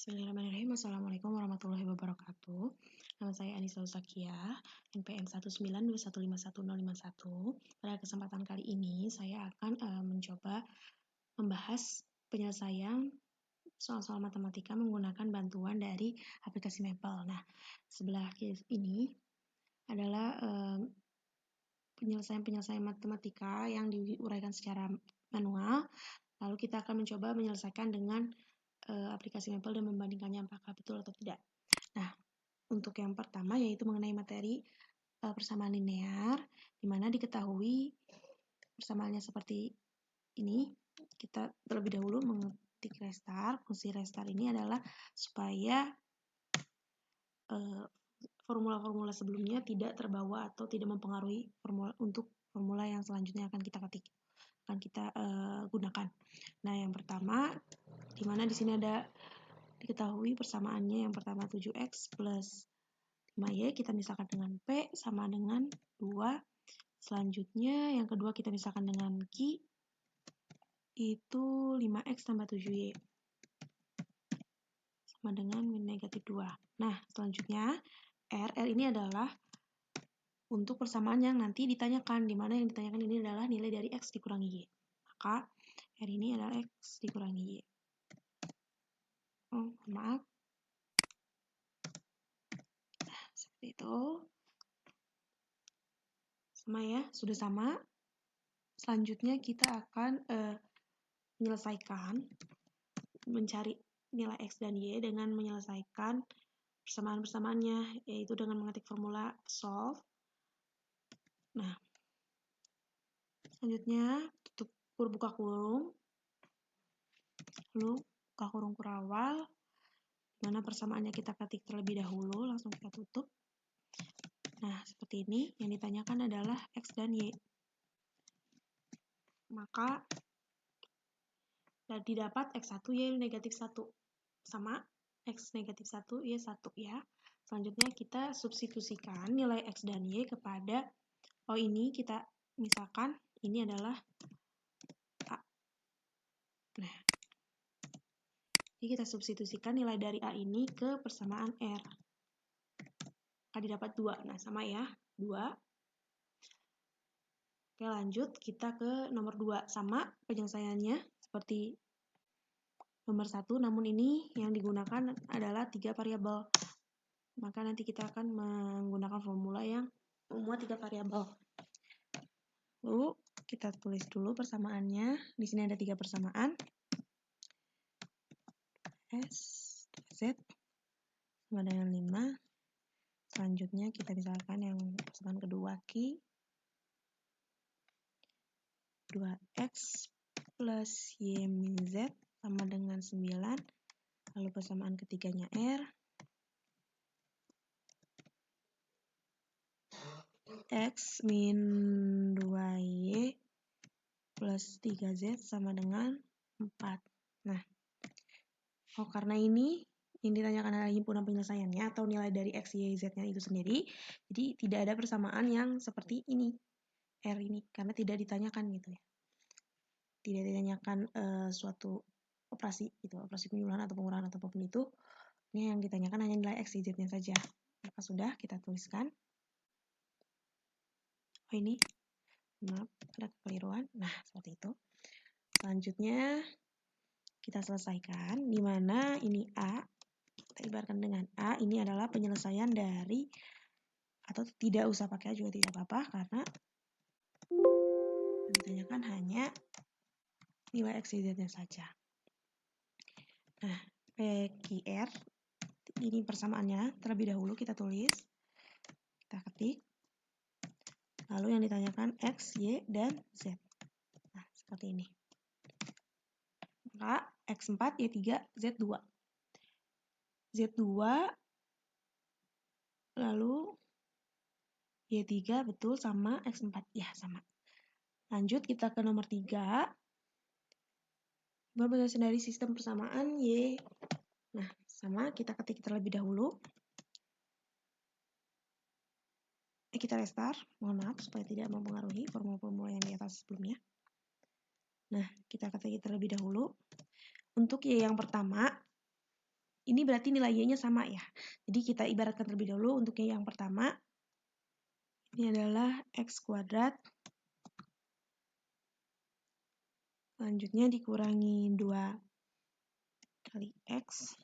Bismillahirrahmanirrahim. Assalamualaikum warahmatullahi wabarakatuh. Nama saya Anissa Usakia, NPM 192151051. Pada kesempatan kali ini, saya akan mencoba membahas penyelesaian soal-soal matematika menggunakan bantuan dari aplikasi Maple. Nah, sebelah kiri ini adalah penyelesaian matematika yang diuraikan secara manual. Lalu kita akan mencoba menyelesaikan dengan aplikasi Maple dan membandingkannya apakah betul atau tidak. Nah, untuk yang pertama yaitu mengenai materi persamaan linear, di mana diketahui persamaannya seperti ini. Kita terlebih dahulu mengetik restar. Fungsi restar ini adalah supaya formula-formula sebelumnya tidak terbawa atau tidak mempengaruhi formula yang selanjutnya akan kita ketik, akan kita gunakan. Nah, yang pertama, di mana di sini ada diketahui persamaannya yang pertama 7x plus 5y, kita misalkan dengan P sama dengan 2. Selanjutnya yang kedua kita misalkan dengan Q, itu 5x tambah 7y sama dengan negatif 2. Nah, selanjutnya R ini adalah untuk persamaan yang nanti ditanyakan, di mana yang ditanyakan ini adalah nilai dari X dikurangi Y. Maka R ini adalah X dikurangi Y. Maaf. Nah, seperti itu. Sama ya, sudah sama. Selanjutnya kita akan mencari nilai X dan Y dengan menyelesaikan persamaan-persamaannya, yaitu dengan mengetik formula solve. Nah, selanjutnya tutup buka kurung, lalu buka kurung kurawal, di mana persamaannya kita ketik terlebih dahulu, langsung kita tutup. Nah, seperti ini, yang ditanyakan adalah X dan Y. Maka didapat X1, Y negatif 1 sama X negatif 1, Y 1 ya. Selanjutnya kita substitusikan nilai X dan Y kepada, ini kita misalkan ini adalah A. Nah, jadi kita substitusikan nilai dari A ini ke persamaan R. Maka didapat 2. Nah, sama ya, 2. Oke, lanjut kita ke nomor 2. Sama penyelesaiannya seperti nomor 1, namun ini yang digunakan adalah 3 variabel. Maka nanti kita akan menggunakan formula yang memuat 3 variabel. Lalu kita tulis dulu persamaannya. Di sini ada 3 persamaan. S, Z sama dengan 5. Selanjutnya kita misalkan yang persamaan kedua Q, 2x plus Y min Z sama dengan 9. Lalu persamaan ketiganya R, X min 2Y plus 3Z sama dengan 4. Nah, karena ini yang ditanyakan adalah himpunan penyelesaiannya atau nilai dari X, Y, Z-nya itu sendiri, jadi tidak ada persamaan yang seperti ini, R ini, karena tidak ditanyakan gitu ya. Tidak ditanyakan suatu operasi gitu, operasi penjumlahan atau pengurangan atau apapun itu. Ini yang ditanyakan hanya nilai X, Y, Z-nya saja. Maka sudah kita tuliskan. Ini, maaf, ada kekeliruan. Nah, seperti itu. Selanjutnya kita selesaikan, di mana ini A, kita ibaratkan dengan A, ini adalah penyelesaian dari, atau tidak usah pakai A juga tidak apa-apa, karena yang ditanyakan hanya nilai X, Y, Z-nya saja. Nah, PQR, ini persamaannya, terlebih dahulu kita tulis, kita ketik, lalu yang ditanyakan X, Y, dan Z. Nah, seperti ini. Maka X4, Y3, Z2. Z2, lalu Y3 betul sama X4. Ya, sama. Lanjut kita ke nomor 3. Penyelesaian dari sistem persamaan Y. Nah, sama kita ketik terlebih dahulu. Kita restart, mohon maaf supaya tidak mempengaruhi formula-formula yang di atas sebelumnya. Nah, kita ketik terlebih dahulu. Untuk Y yang pertama, ini berarti nilai Y-nya sama ya. Jadi kita ibaratkan terlebih dahulu untuk yang pertama. Ini adalah X kuadrat. Selanjutnya dikurangi 2 kali X.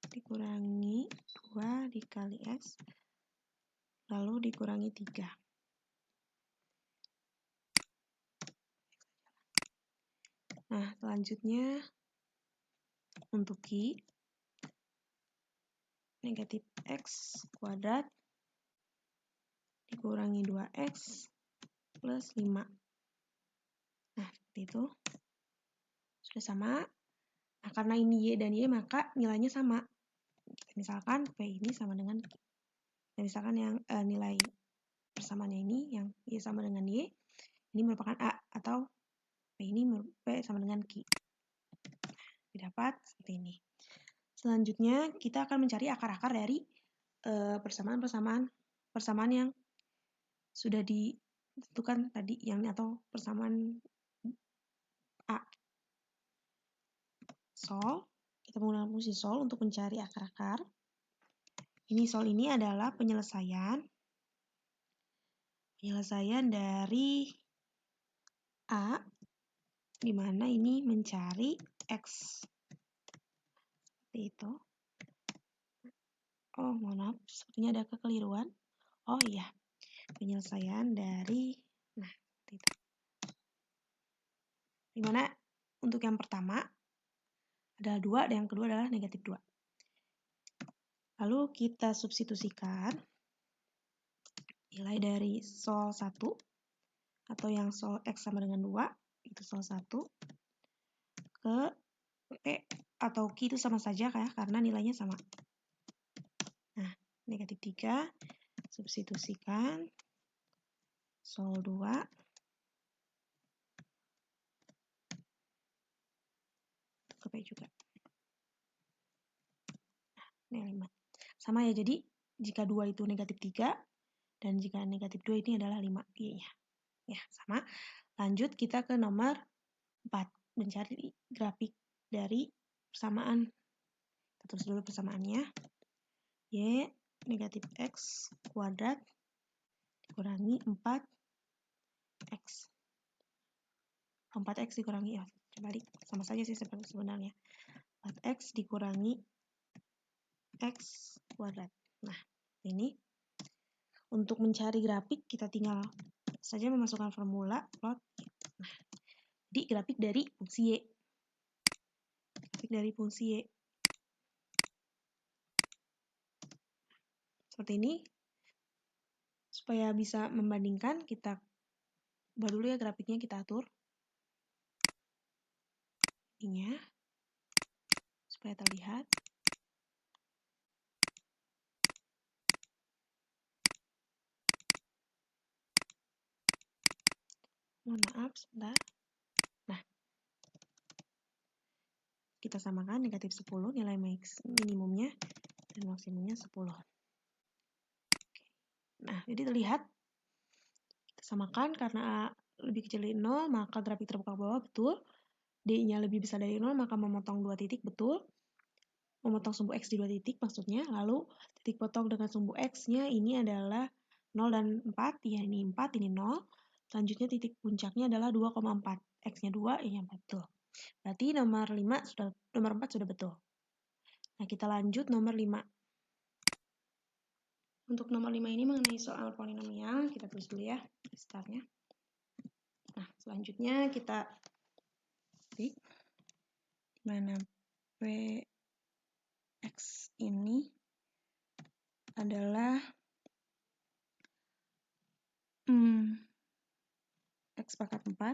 Dikurangi 2 dikali X. Lalu dikurangi 3. Nah, selanjutnya untuk Q, negatif X kuadrat dikurangi 2X plus 5. Nah, seperti itu. Sudah sama. Nah, karena ini Y dan Y, maka nilainya sama. Misalkan P ini sama dengan Q. Nah, misalkan yang nilai persamaannya ini, yang Y sama dengan Y, ini merupakan A, atau P sama dengan Q. Didapat seperti ini. Selanjutnya, kita akan mencari akar-akar dari persamaan yang sudah ditentukan tadi, yang atau persamaan A. Sol, kita menggunakan fungsi sol untuk mencari akar-akar. Ini sol ini adalah penyelesaian dari A, di mana ini mencari X. Seperti itu. Oh, mohon maaf, sepertinya ada kekeliruan. Oh iya, penyelesaian dari, nah, seperti itu. Di mana untuk yang pertama adalah 2 dan yang kedua adalah negatif 2. Lalu kita substitusikan nilai dari sol 1 atau yang sol X sama dengan 2, itu sol 1, ke P atau Q itu sama saja ya, karena nilainya sama. Nah, negatif 3, substitusikan sol 2 ke P juga. Nah, 5. Sama ya, jadi jika 2 itu negatif 3, dan jika negatif 2 ini adalah 5. Y-nya. Ya, sama. Lanjut kita ke nomor 4. Mencari grafik dari persamaan. Kita tulis dulu persamaannya. Y negatif X kuadrat dikurangi 4X. 4X dikurangi, ya, balik. Sama saja sih sebenarnya. 4X dikurangi X kuadrat. Nah, ini untuk mencari grafik kita tinggal saja memasukkan formula plot. Nah, di grafik dari fungsi Y. Grafik dari fungsi Y. Seperti ini. Supaya bisa membandingkan, kita buat dulu ya grafiknya, kita atur ininya supaya terlihat. Mohon maaf, sebentar. Nah, kita samakan negatif 10, nilai minimumnya dan maksimumnya 10. Nah, jadi terlihat kita samakan karena A lebih kecil dari 0, maka grafik terbuka ke bawah, betul. D-nya lebih besar dari 0, maka memotong 2 titik, betul. Memotong sumbu X di 2 titik maksudnya. Lalu titik potong dengan sumbu X-nya ini adalah 0 dan 4, ya ini 4, ini 0. Selanjutnya titik puncaknya adalah 2,4. X-nya 2, Y-nya 4, betul. Berarti nomor 4 sudah betul. Nah, kita lanjut nomor 5. Untuk nomor 5 ini mengenai soal polinomial, kita tulis dulu ya startnya. Nah, selanjutnya kita klik di mana Px ini adalah X pangkat 4,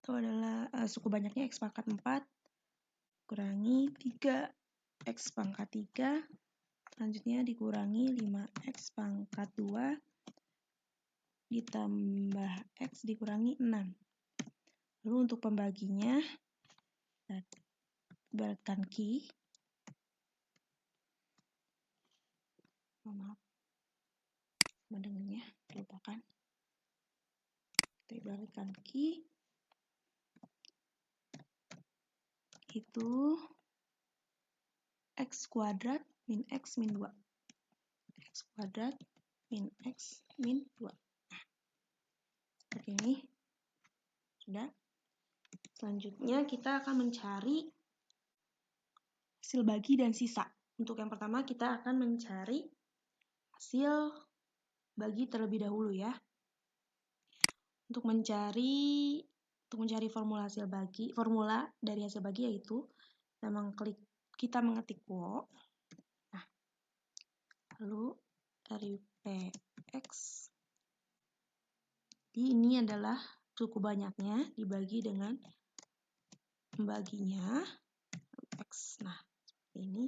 atau adalah suku banyaknya X pangkat 4 kurangi 3 X pangkat 3, selanjutnya dikurangi 5X pangkat 2 ditambah X dikurangi 6. Lalu untuk pembaginya, kita ibaratkan Q. Maaf, sama dengannya, lupakan. Kita ibaratkan Q itu X kuadrat min X min 2. X kuadrat min X min 2. Nah, seperti ini. Sudah. Selanjutnya kita akan mencari hasil bagi dan sisa. Untuk yang pertama kita akan mencari hasil bagi terlebih dahulu ya. Untuk mencari formula dari hasil bagi yaitu kita mengetik wo. Nah, lalu dari Px ini adalah suku banyaknya dibagi dengan pembaginya X. Nah, ini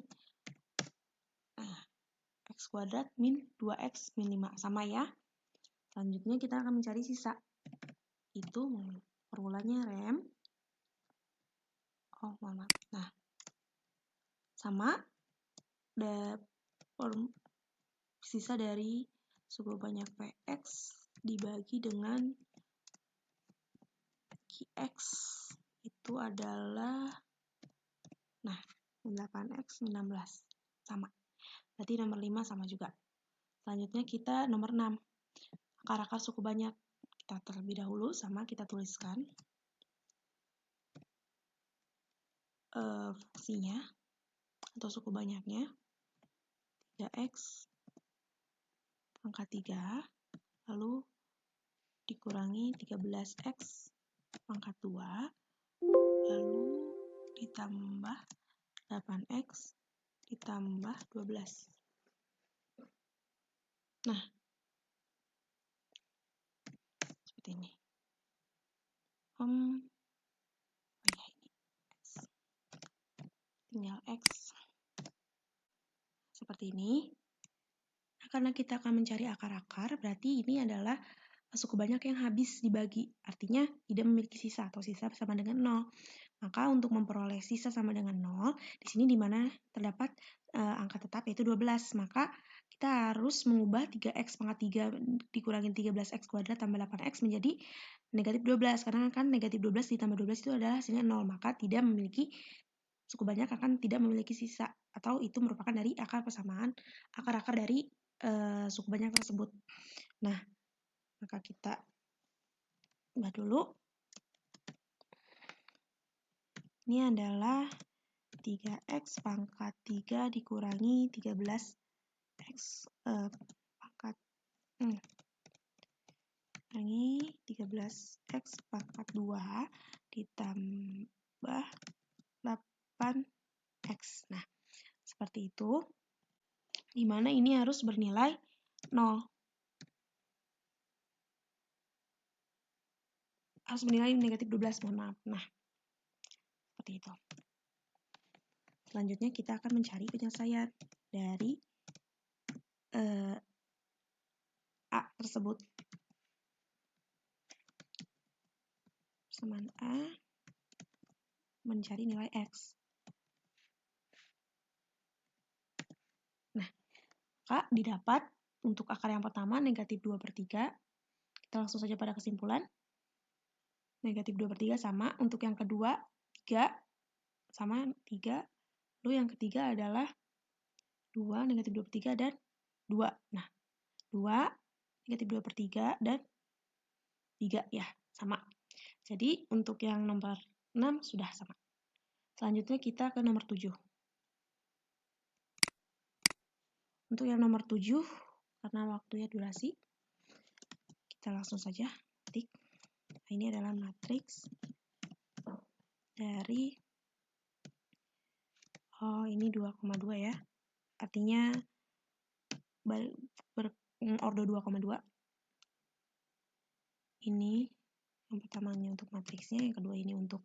X kuadrat min 2X min 5 sama ya. Selanjutnya kita akan mencari sisa. Itu formulanya rem. Nah, sama sisa dari suku banyak Px dibagi dengan Qx itu adalah 8X min 16 sama. Berarti nomor 5 sama juga. Selanjutnya kita nomor 6. Akar-akar suku banyak. Kita terlebih dahulu sama kita tuliskan fungsinya atau suku banyaknya 3X pangkat 3 lalu dikurangi 13X pangkat 2 lalu ditambah 8X ditambah 12. Nah, seperti ini. Ini X. Tinggal X. Seperti ini. Nah, karena kita akan mencari akar-akar, berarti ini adalah suku banyak yang habis dibagi. Artinya tidak memiliki sisa atau sisa sama dengan 0. Maka untuk memperoleh sisa sama dengan 0, di sini di mana terdapat angka tetap yaitu 12. Maka kita harus mengubah 3X pangkat 3 dikurangin 13X kuadrat tambah 8X menjadi negatif 12. Karena kan negatif 12 ditambah 12 itu adalah hasilnya 0. Maka tidak memiliki suku banyak akan tidak memiliki sisa. Atau itu merupakan dari akar-akar dari suku banyak tersebut. Nah, maka kita ubah dulu. Ini adalah 3X pangkat 3 dikurangi 13X pangkat kurangi 13X pangkat 2 ditambah 8X. Nah, seperti itu. Dimana ini harus bernilai 0. Harus bernilai negatif 12, mohon maaf. Nah, seperti itu. Selanjutnya kita akan mencari penyelesaian dari A tersebut. Persamaan A mencari nilai X. Nah, maka didapat untuk akar yang pertama negatif 2/3. Kita langsung saja pada kesimpulan. Negatif 2/3 sama. Untuk yang kedua 3 sama 3. Lalu yang ketiga adalah 2, negatif 2/3 dan 2. Nah, 2, negatif 2/3 dan 3 ya, sama. Jadi untuk yang nomor 6 sudah sama. Selanjutnya kita ke nomor 7. Untuk yang nomor 7, karena waktunya durasi, kita langsung saja ketik. Ini adalah matriks dari ini 2,2 ya. Artinya ordo 2,2. Ini yang pertamanya untuk matriksnya, yang kedua ini untuk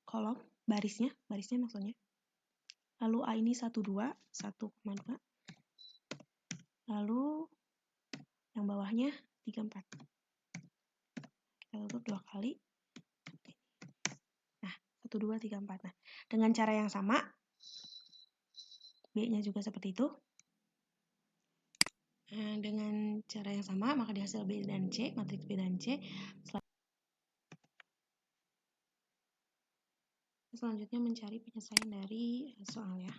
kolom barisnya maksudnya. Lalu A ini 1,2. Lalu yang bawahnya 3,4. Kita tutup 2 kali. Nah, 1, 2, 3, 4. Nah, dengan cara yang sama, B-nya juga seperti itu. Nah, dengan cara yang sama, maka dihasil B dan C, matriks B dan C. Selanjutnya mencari penyelesaian dari soal ya.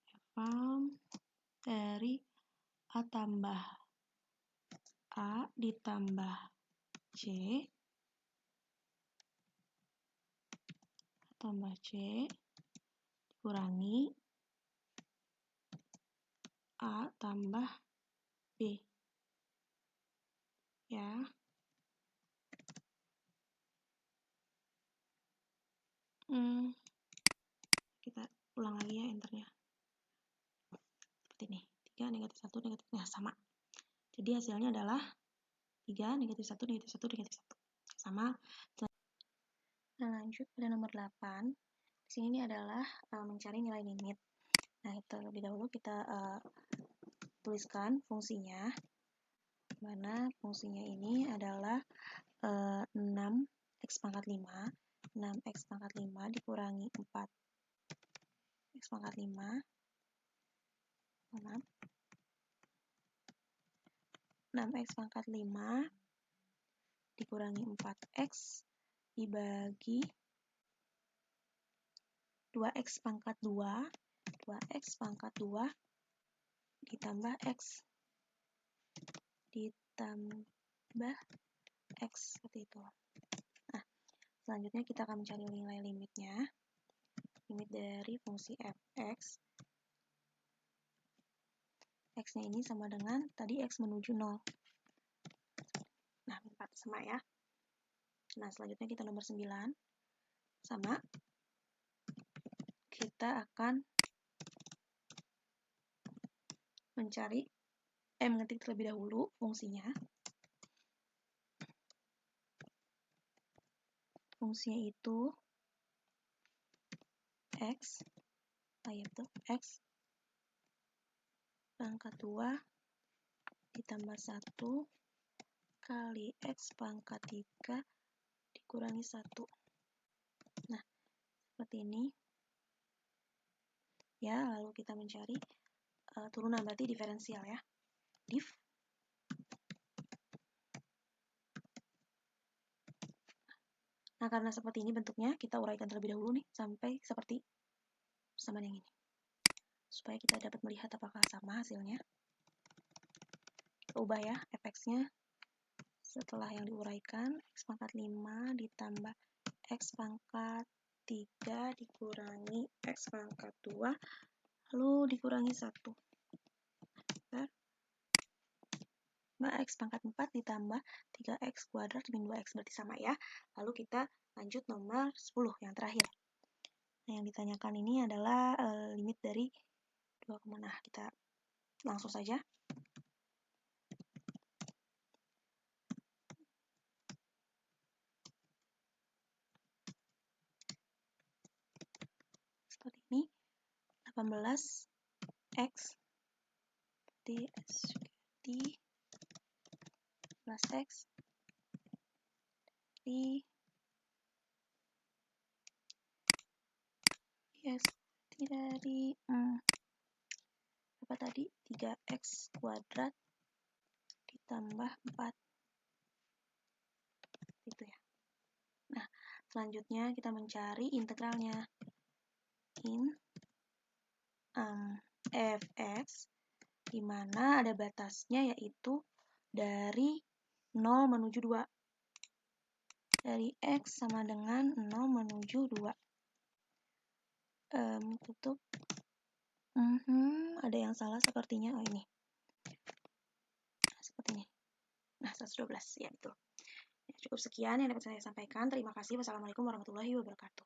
Eval dari A tambah A ditambah C tambah C dikurangi A tambah B ya. Kita ulang lagi ya enternya. Seperti ini. 3, negatif 1, negatif. Nah, sama. Jadi hasilnya adalah 3, negatif 1, negatif 1, negatif 1. Sama. Nah, lanjut pada nomor 8. Di sini ini adalah mencari nilai limit. Nah, terlebih dahulu kita tuliskan fungsinya. Mana fungsinya ini adalah 6x pangkat 5. 6x pangkat 5 dikurangi 4x pangkat 5. 6x pangkat 5 dikurangi 4x dibagi 2x pangkat 2. 2x pangkat 2 ditambah x ditambah x seperti itu. Nah, selanjutnya kita akan mencari nilai limitnya. Limit dari fungsi fx. X-nya ini sama dengan tadi x menuju 0. Nah, 4 sama ya. Nah, selanjutnya kita nomor 9. Sama. Kita akan mengetik terlebih dahulu fungsinya. Fungsinya itu x pangkat 2 ditambah 1 kali x pangkat 3 dikurangi 1. Nah, seperti ini. Ya, lalu kita mencari turunan, berarti diferensial ya. Dif. Nah, karena seperti ini bentuknya, kita uraikan terlebih dahulu nih, sampai seperti persamaan yang ini. Supaya kita dapat melihat apakah sama hasilnya. Kita ubah ya, fx-nya. Setelah yang diuraikan, x pangkat 5 ditambah x pangkat 3 dikurangi x pangkat 2, lalu dikurangi 1. X pangkat 4 ditambah 3x kuadrat min 2x, berarti sama ya. Lalu kita lanjut nomor 10, yang terakhir. Nah, yang ditanyakan ini adalah limit dari 2, nah kita langsung saja. Seperti ini. 18x plus x dari apa tadi 3x kuadrat ditambah 4 itu ya. Nah, selanjutnya kita mencari integralnya. Fx di mana ada batasnya yaitu dari 0 menuju 2. Dari x sama dengan 0 menuju 2. Tutup. Ada yang salah sepertinya. Oh, ini. Seperti ini. Nah, 112. Ya, betul. Ya, cukup sekian yang dapat saya sampaikan. Terima kasih. Wassalamualaikum warahmatullahi wabarakatuh.